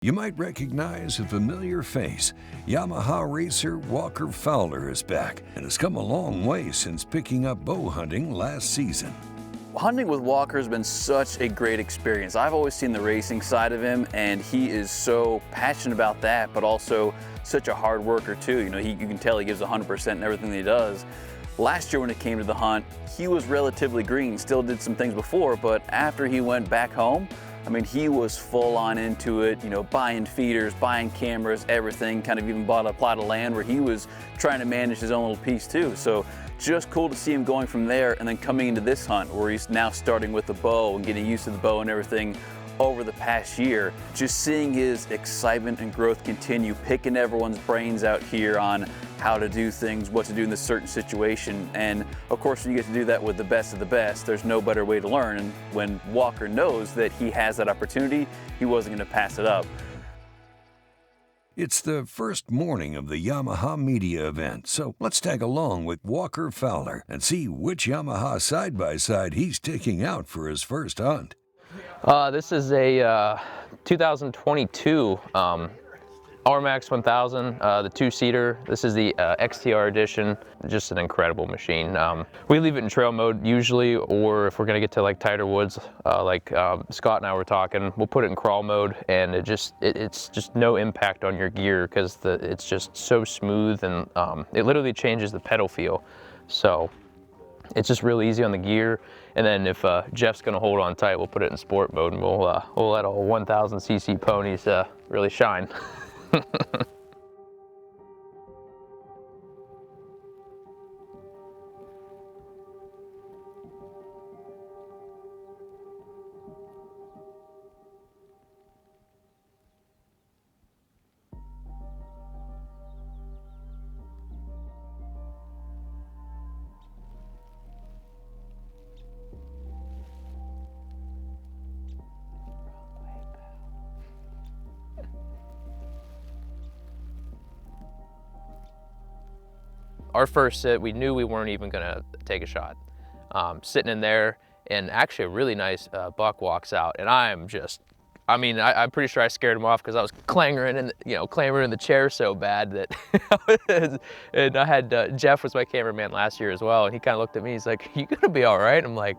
You might recognize a familiar face. Yamaha racer Walker Fowler is back and has come a long way since picking up bow hunting last season. Hunting with Walker has been such a great experience. I've always seen the racing side of him, and he is so passionate about that, but also such a hard worker too. You know, you can tell he gives 100% in everything that he does. Last year when it came to the hunt, he was relatively green, still did some things before, but after he went back home, I mean, he was full on into it, you know, buying feeders, buying cameras, everything, kind of even bought a plot of land where he was trying to manage his own little piece too. So just cool to see him going from there and then coming into this hunt where he's now starting with the bow and getting used to the bow and everything over the past year. Just seeing his excitement and growth continue, picking everyone's brains out here on how to do things, what to do in this certain situation. And of course, when you get to do that with the best of the best, there's no better way to learn. And when Walker knows that he has that opportunity, he wasn't going to pass it up. It's the first morning of the Yamaha Media Event, so let's tag along with Walker Fowler and see which Yamaha side-by-side he's taking out for his first hunt. This is a 2022 RMAX 1000, the two-seater. This is the XTR edition. Just an incredible machine. We leave it in trail mode usually, or if we're gonna get to like tighter woods, like Scott and I were talking, we'll put it in crawl mode, and it's just no impact on your gear because it's just so smooth, and it literally changes the pedal feel. So it's just really easy on the gear. And then if Jeff's gonna hold on tight, we'll put it in sport mode, and we'll let all 1000cc ponies really shine. Our first sit, we knew we weren't even gonna take a shot. Sitting in there, and actually a really nice buck walks out, and I'm pretty sure I scared him off because I was clambering in the chair so bad that, and I had, Jeff was my cameraman last year as well, and he kind of looked at me, he's like, "You gonna be all right?" I'm like,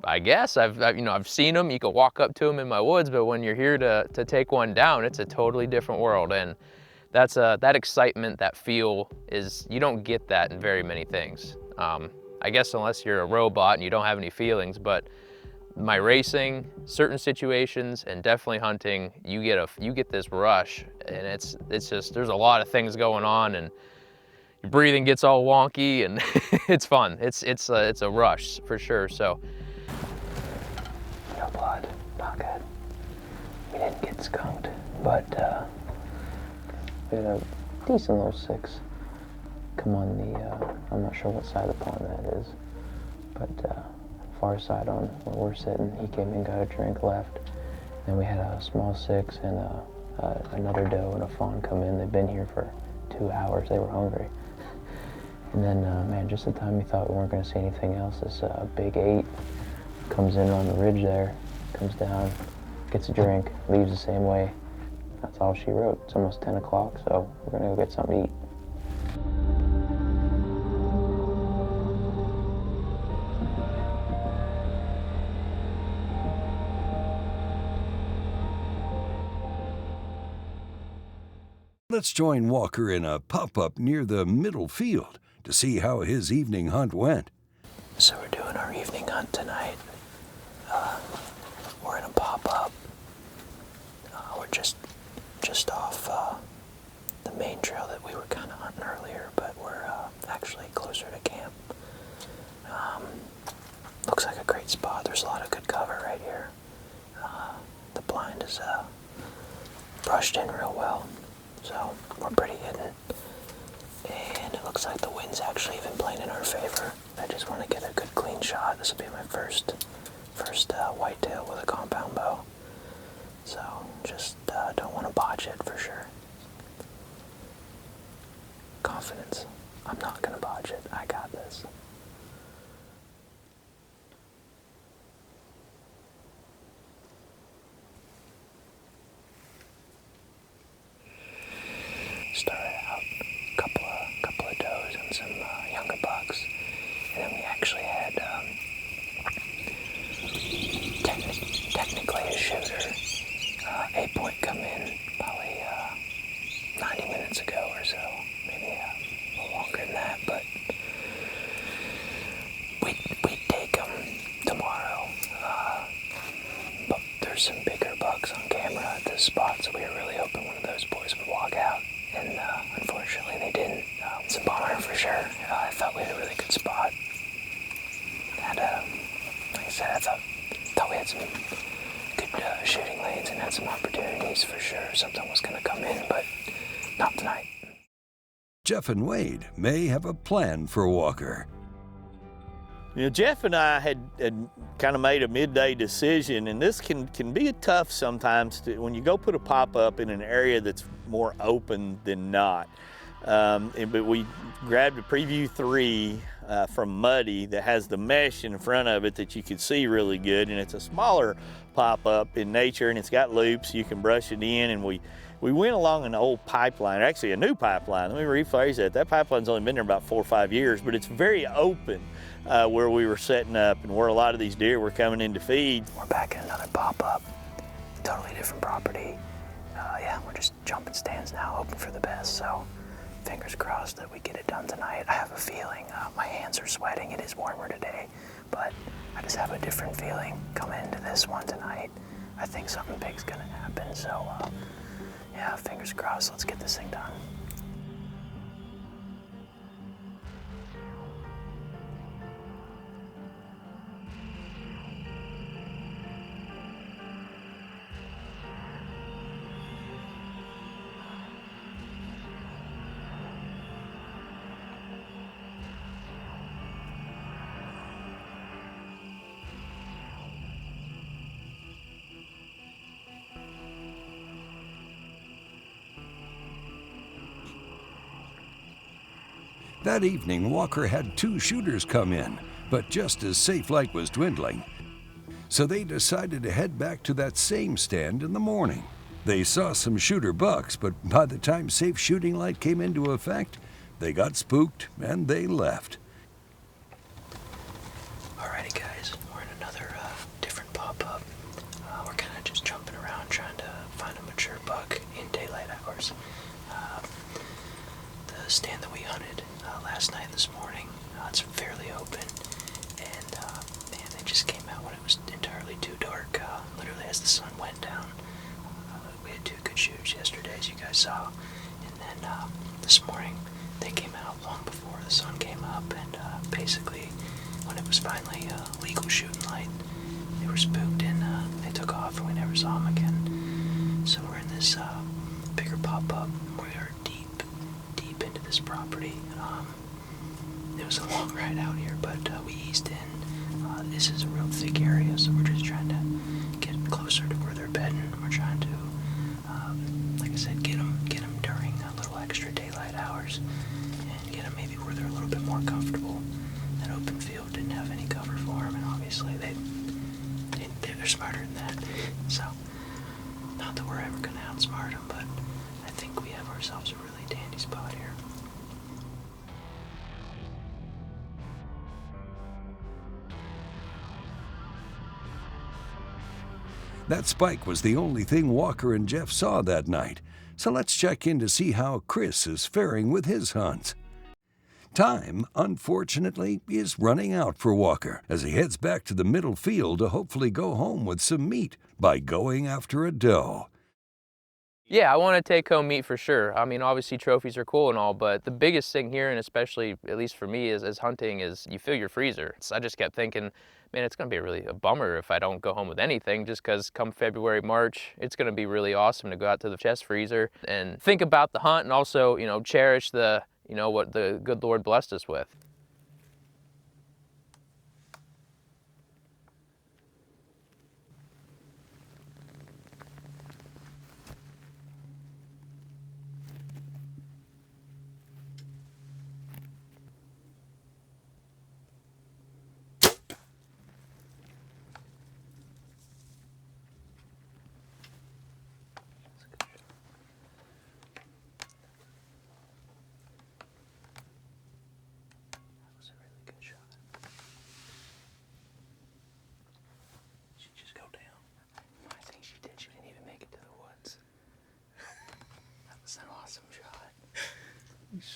I guess, I've seen them, you can walk up to them in my woods, but when you're here to take one down, it's a totally different world. And that's that excitement, that feel you don't get that in very many things. I guess unless you're a robot and you don't have any feelings, but my racing, certain situations, and definitely hunting, you get this rush, and it's just, there's a lot of things going on, and your breathing gets all wonky, and it's fun. It's a rush for sure. So no blood, not good. We didn't get skunked, but we had a decent little 6 come on the, I'm not sure what side of the pond that is, but far side on where we're sitting. He came in, got a drink, left. Then we had a small 6 and another doe and a fawn come in. They've been here for 2 hours. They were hungry. And then, man, just the time we thought we weren't going to see anything else, this big 8 comes in on the ridge there, comes down, gets a drink, leaves the same way. That's all she wrote. It's almost 10 o'clock, so we're gonna go get something to eat. Let's join Walker in a pop-up near the middle field to see how his evening hunt went. So we're doing our evening hunt tonight. We're in a pop-up. We're just off the main trail that we were kind of hunting earlier, but we're actually closer to camp. Looks like a great spot. There's a lot of good cover right here. The blind is brushed in real well, so we're pretty hidden. And it looks like the wind's actually even playing in our favor. I just want to get a good clean shot. This will be my first whitetail with a compound bow. So just don't want to botch it for sure. Confidence. I'm not going to botch it. I got this. 8-point come in probably 90 minutes ago or so, maybe a little longer than that, but we'd take them tomorrow. But there's some bigger bucks on camera at this spot, so we were really hoping one of those boys would walk out, and unfortunately they didn't. It's a bummer for sure. I thought we had a really good spot. And like I said, I thought we had some good shooting lanes and had some opportunities for sure. Something was going to come in, but not tonight. Jeff and Wade may have a plan for Walker. You know, Jeff and I had kind of made a midday decision, and this can be tough sometimes when you go put a pop-up in an area that's more open than not. But we grabbed a Preview 3 from Muddy that has the mesh in front of it that you can see really good, and it's a smaller pop-up in nature, and it's got loops. You can brush it in, and we went along an old pipeline, actually a new pipeline. Let me rephrase that. That pipeline's only been there about 4 or 5 years, but it's very open where we were setting up and where a lot of these deer were coming in to feed. We're back in another pop-up, totally different property. Yeah, we're just jumping stands now, hoping for the best, so fingers crossed that we get it done tonight. I have a feeling, my hands are sweating, it is warmer today, but I just have a different feeling coming into this one tonight. I think something big's gonna happen, so yeah, fingers crossed, let's get this thing done. That evening, Walker had 2 shooters come in, but just as safe light was dwindling, so they decided to head back to that same stand in the morning. They saw some shooter bucks, but by the time safe shooting light came into effect, they got spooked and they left. Alrighty guys, we're in another different pop-up. We're kind of just jumping around trying to find a mature buck in daylight hours. The stand that we hunted last night and this morning, it's fairly open, and man, they just came out when it was entirely too dark, literally as the sun went down. We had 2 good shoots yesterday, as you guys saw, and then this morning they came out long before the sun came up, and basically when it was finally legal shooting light, they were spooked and they took off and we never saw them again. So we're in this bigger pop-up. We are deep into this property. It was a long ride out here, but we eased in. This is a real thick area, so we're just trying to get closer to where they're bedding. We're trying to, like I said, get them during a little extra daylight hours, and get them maybe where they're a little bit more comfortable. That open field didn't have any cover for them, and obviously they're smarter than that. So, not that we're ever going to outsmart them, but I think we have ourselves a really dandy spot here. That spike was the only thing Walker and Jeff saw that night, so let's check in to see how Chris is faring with his hunts. Time, unfortunately, is running out for Walker as he heads back to the middle field to hopefully go home with some meat by going after a doe. Yeah, I want to take home meat for sure. I mean, obviously trophies are cool and all, but the biggest thing here, and especially, at least for me, is hunting, is you fill your freezer. So I just kept thinking, man, it's going to be really a bummer if I don't go home with anything, just because come February, March, it's going to be really awesome to go out to the chest freezer and think about the hunt and also, cherish the, what the good Lord blessed us with.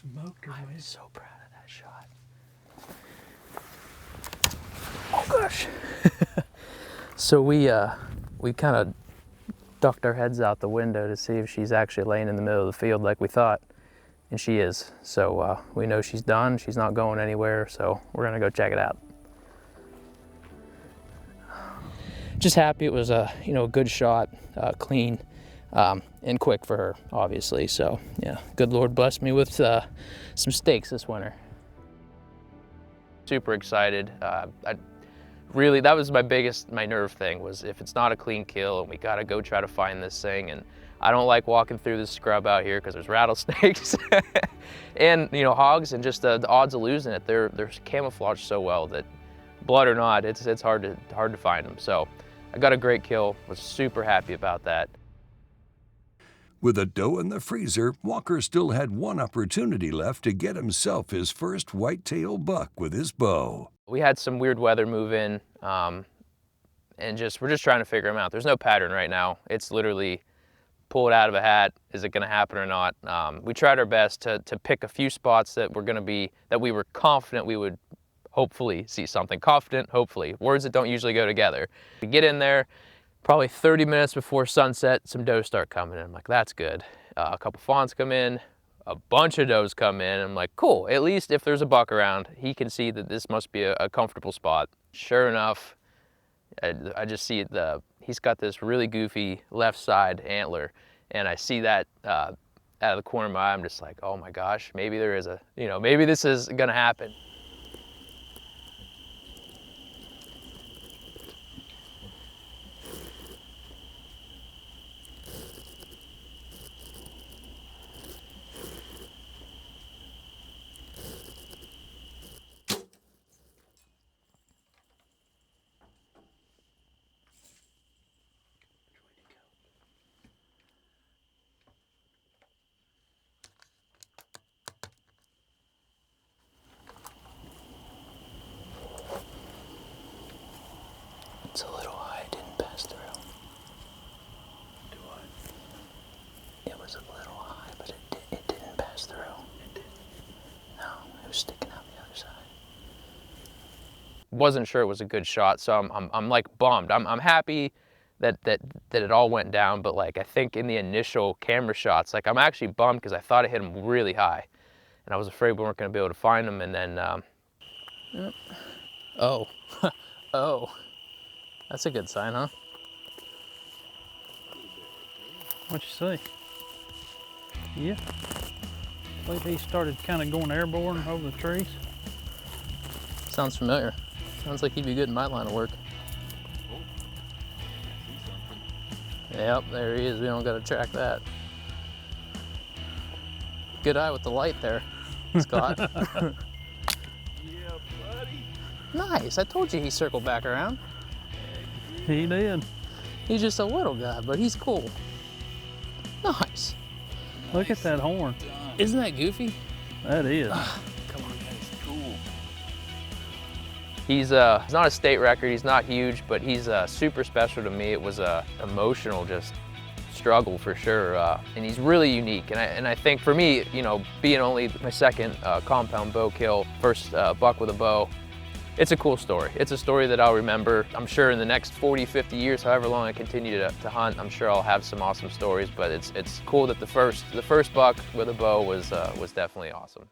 Smoked her, I'm man. so proud of that shot. Oh gosh. So we kind of ducked our heads out the window to see if she's actually laying in the middle of the field like we thought, and she is. So we know she's done. She's not going anywhere, so we're gonna go check it out. Just happy it was a good shot, clean, and quick for her, obviously. So yeah, good Lord blessed me with some steaks this winter. Super excited. Really, that was my nerve thing, was if it's not a clean kill and we gotta go try to find this thing. And I don't like walking through this scrub out here because there's rattlesnakes and hogs, and just the odds of losing it. They're camouflaged so well that, blood or not, it's hard to find them. So I got a great kill, was super happy about that. With a doe in the freezer, Walker still had one opportunity left to get himself his first whitetail buck with his bow. We had some weird weather move in, and we're just trying to figure them out. There's no pattern right now. It's literally pull it out of a hat. Is it going to happen or not? We tried our best to pick a few spots that we were confident we would hopefully see something. Confident, hopefully. Words that don't usually go together. We get in there, probably 30 minutes before sunset, some does start coming in. I'm like, that's good. A couple fawns come in, a bunch of does come in. I'm like, cool, at least if there's a buck around, he can see that this must be a comfortable spot. Sure enough, I just see he's got this really goofy left side antler, and I see that out of the corner of my eye. I'm just like, oh my gosh, maybe there is maybe this is gonna happen. It's a little high, it didn't pass through. Do I? It was a little high, but it didn't pass through. It did. No, it was sticking out the other side. Wasn't sure it was a good shot, so I'm like bummed. I'm happy that it all went down, but like I think in the initial camera shots, like I'm actually bummed because I thought it hit him really high, and I was afraid we weren't going to be able to find him. And then, yep. Oh, oh, that's a good sign, huh? What you say? Yeah. I believe he started kind of going airborne over the trees. Sounds familiar. Sounds like he'd be good in my line of work. Yep, there he is. We don't got to track that. Good eye with the light there, Scott. Yeah, buddy. Nice. I told you he circled back around. He did. He's just a little guy, but he's cool. Nice. Look at that horn. Isn't that goofy? That is. Come on, that is cool. He's not a state record. He's not huge, but he's super special to me. It was a emotional just struggle for sure, and he's really unique. And I think for me, being only my second compound bow kill, first buck with a bow, it's a cool story. It's a story that I'll remember. I'm sure in the next 40, 50 years, however long I continue to hunt, I'm sure I'll have some awesome stories. But it's cool that the first buck with a bow was definitely awesome.